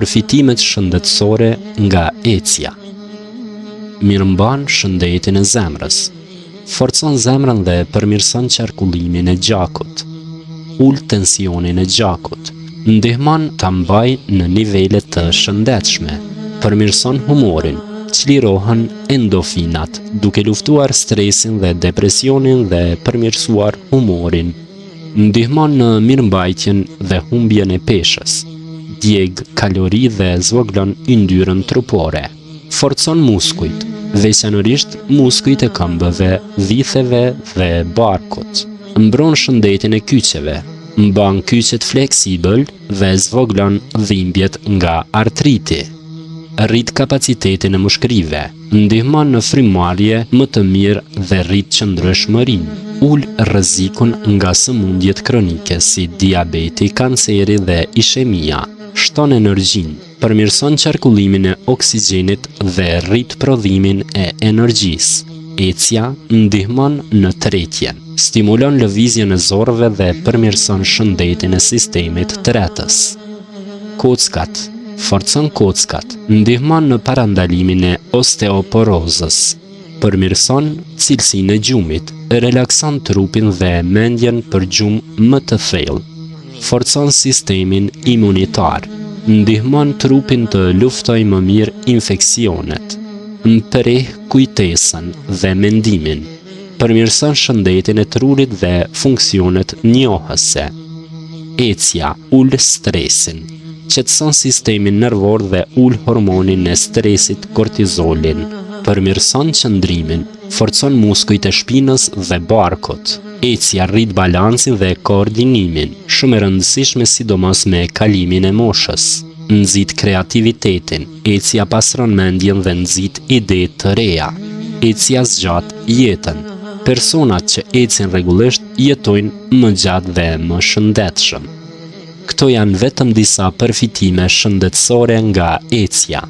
Përfitimet shëndetësore nga ecja. Mirëmban shëndetin e zemrës. Forcon zemrën dhe përmirëson qarkullimin e gjakut. Ul tensionin e gjakut. Ndihmon ta mbajë në nivele të shëndetshme. Përmirëson humorin. Çlirohen endofinat, duke luftuar stresin dhe depresionin dhe përmirësuar humorin. Ndihmon në mirëmbajtjen dhe humbjen e peshës. Djeg kalori dhe zvoglon yndyrën trupore. Forcon muskujt, veçanërisht muskujt e këmbëve, vitheve dhe barkut. Mbron shëndetin e kyçeve, mban kyçet fleksibël dhe zvoglon dhimbjet nga artriti. Rrit kapacitetin e mushkërive, ndihmon në frymëmarrje më të mirë dhe rrit qëndrueshmërinë. Ul rrezikun nga sëmundjet kronike si diabeti, kanceri dhe ishemia. Shton energjinë, përmirëson qarkullimin e oksigjenit dhe rrit prodhimin e energjisë. Ecja ndihmon në tretjen, stimulon lëvizjen e zorrëve dhe përmirëson shëndetin e sistemit tretës. Kockat. Forcon kockat, ndihmon në parandalimin e osteoporozës. Përmirëson cilësinë e gjumit, relakson trupin dhe mendjen për gjumë më të thellë. Forcon sistemin imunitar, ndihmon trupin të luftojë më mirë infeksionet. Mpreh kujtesën dhe mendimin. Përmirëson shëndetin e trurit dhe funksionet njohëse. Ecja ul stresin. Qetëson sistemin nervor dhe ul hormonin e stresit kortizolin. Përmirëson qëndrimin, forcon muskujt e shpinës dhe barkut. Ecja rrit balancin dhe koordinimin, shumë e rëndësishme sidomos me kalimin e moshës. Nxit kreativitetin, ecja pastron mendjen dhe nxit ide të reja. Ecja zgjat jetën. Personat që ecin rregullisht jetojnë më gjatë dhe më shëndetshëm. Këto janë vetëm disa përfitime shëndetësore nga ecja.